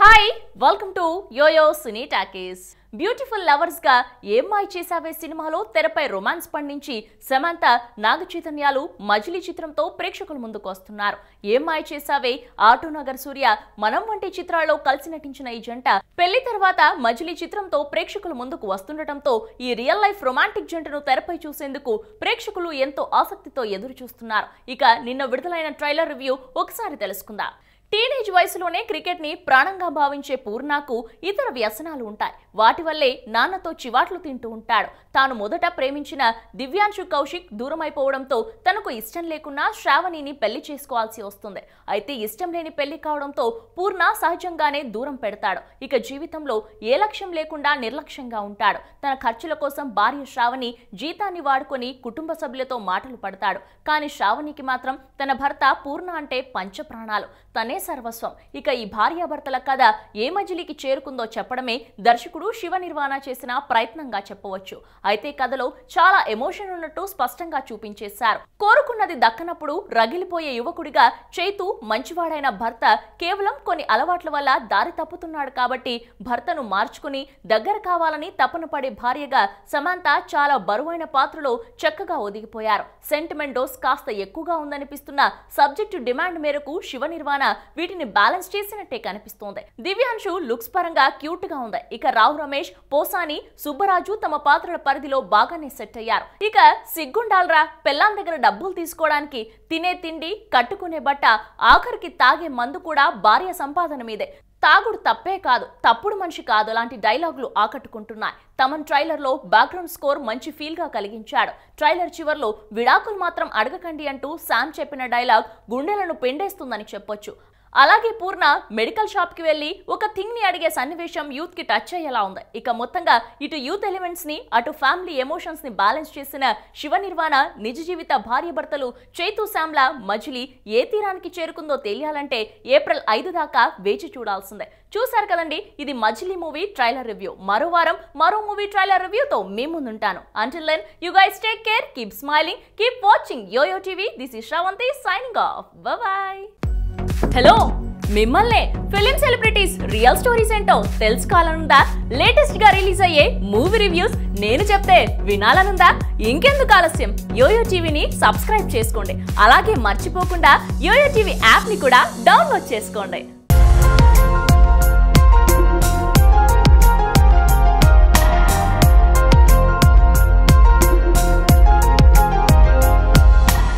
Hi welcome to Yoyo Cine Talkies. Beautiful lovers గా ఏమ్మాయి చేసావే సినిమాలో తెరపై రొమాన్స్ పండించి సమంత నాగ చైతన్యాలు మజిలీ చిత్రంతో ప్రేక్షకుల ముందుకు వస్తున్నారు. ఏమ్మాయి చేసావే, ఆటోనగర్ సూర్య, మనం వంటి చిత్రాల్లో కలిసి నటించిన ఈ జంట పెళ్లి తర్వాత మజిలీ చిత్రంతో ప్రేక్షకుల ముందుకు వస్తుండటంతో ఈ రియల్ లైఫ్ రొమాంటిక్ జంటను తెరపై చూసేందుకు ప్రేక్షకులు ఎంతో ఆసక్తితో ఎదురు చూస్తున్నారు. ఇక నిన్న విడుదలైన ట్రైలర్ రివ్యూ ఒకసారి తెలుసుకుందాం. టీనేజ్ వయసులోనే క్రికెట్ ని ప్రాణంగా భావించే పూర్ణకు ఇతర వ్యసనాలు ఉంటాయి. వాటి వల్లే నాన్నతో చివాట్లు తింటూ ఉంటాడు. తాను మొదట ప్రేమించిన దివ్యాంశు కౌశిక్ దూరం అయిపోవడంతో తనకు ఇష్టం లేకున్నా శ్రావణిని పెళ్లి చేసుకోవాల్సి వస్తుంది. అయితే ఇష్టం లేని పెళ్లి కావడంతో పూర్ణ సహజంగానే దూరం పెడతాడు. ఇక జీవితంలో ఏ లక్ష్యం లేకుండా నిర్లక్ష్యంగా ఉంటాడు. తన ఖర్చుల కోసం భార్య శ్రావణి జీతాన్ని వాడుకొని కుటుంబ సభ్యులతో మాటలు పడతాడు. కానీ శ్రావణికి మాత్రం తన భర్త పూర్ణ అంటే పంచప్రాణాలు, తనే సర్వస్వం. ఇక ఈ భార్యాభర్తల కథ ఏ మజిలీకి చేరుకుందో చెప్పడమే దర్శకుడు శివ నిర్వాణ చేసిన ప్రయత్నంగా చెప్పవచ్చు. అయితే కథలో చాలా ఎమోషన్ ఉన్నట్టు స్పష్టంగా చూపించేశారు. కోరుకున్నది దక్కనప్పుడు రగిలిపోయే యువకుడిగా చైతు మంచివాడైన భర్త కేవలం కొన్ని అలవాట్ల వల్ల దారి తప్పుతున్నాడు కాబట్టి భర్తను మార్చుకుని దగ్గర కావాలని తపన పడే భార్యగా సమంత చాలా బరువైన పాత్రలో చక్కగా ఒదిగిపోయారు. సెంటిమెంట్ డోస్ కాస్త ఎక్కువగా ఉందనిపిస్తున్న సబ్జెక్టు డిమాండ్ మేరకు శివ నిర్వాణ వీటిని బ్యాలెన్స్ చేసినట్టే కనిపిస్తోంది. దివ్యాంశు లుక్స్ పరంగా క్యూట్ గా ఉంది. ఇక రావు రమేష్, పోసాని, సుబ్బరాజు తమ పాత్రల పరిధిలో బాగానే సెట్ అయ్యారు. ఇక సిగ్గుండాల్రా, పెళ్ళాం దగ్గర డబ్బులు తీసుకోవడానికి, తినే తిండి, కట్టుకునే బట్ట, ఆఖరికి తాగే మందు కూడా భార్య సంపాదన మీదే. తాగుడు తప్పే కాదు, తప్పుడు మనిషి కాదు లాంటి డైలాగులు ఆకట్టుకుంటున్నాయి. తమన్ ట్రైలర్ లో బ్యాక్గ్రౌండ్ స్కోర్ మంచి ఫీల్ గా కలిగించాడు. ట్రైలర్ చివర్లో విడాకులు మాత్రం అడగకండి అంటూ శామ్ చెప్పిన డైలాగ్ గుండెలను పెండేస్తుందని చెప్పొచ్చు. అలాగే పూర్ణ మెడికల్ షాప్ కి వెళ్లి ఒక థింగ్ ని అడిగే సన్నివేశం యూత్ కి టచ్ అయ్యేలా ఉంది. ఇక మొత్తంగా ఇటు యూత్ ఎలిమెంట్స్ ని అటు ఫ్యామిలీ ఎమోషన్స్ ని బ్యాలెన్స్ చేసిన శివ నిర్వాణ నిజ జీవిత భార్య భర్తలు చైతు శ్యామ్ల మజిలీ ఏ తీరానికి చేరుకుందో తెలియాలంటే ఏప్రిల్ 5 దాకా వేచి చూడాల్సిందే. చూసారు కదండి, ఇది మజిలీ మూవీ ట్రైలర్ రివ్యూ. మరో వారం మరో మూవీ ట్రైలర్ రివ్యూతో మీ ముందుంటాను. Until then, you guys take care, keep smiling, keep watching Yoyo TV. This is Shravanti signing off. Bye bye. Hello, మిమ్మల్నే ఫిలిం సెలబ్రిటీస్ రియల్ స్టోరీస్ ఏంటో తెలుసుకోవాలనుందా? లేటెస్ట్ గా రిలీజ్ అయ్యే movie reviews నేను చెప్తే వినాలనుందా? ఇంకెందుకు ఆలస్యం, యోయో టీవీని సబ్స్క్రైబ్ చేసుకోండి. అలాగే మర్చిపోకుండా యోయో టీవీ యాప్ ని కూడా డౌన్లోడ్ చేసుకోండి.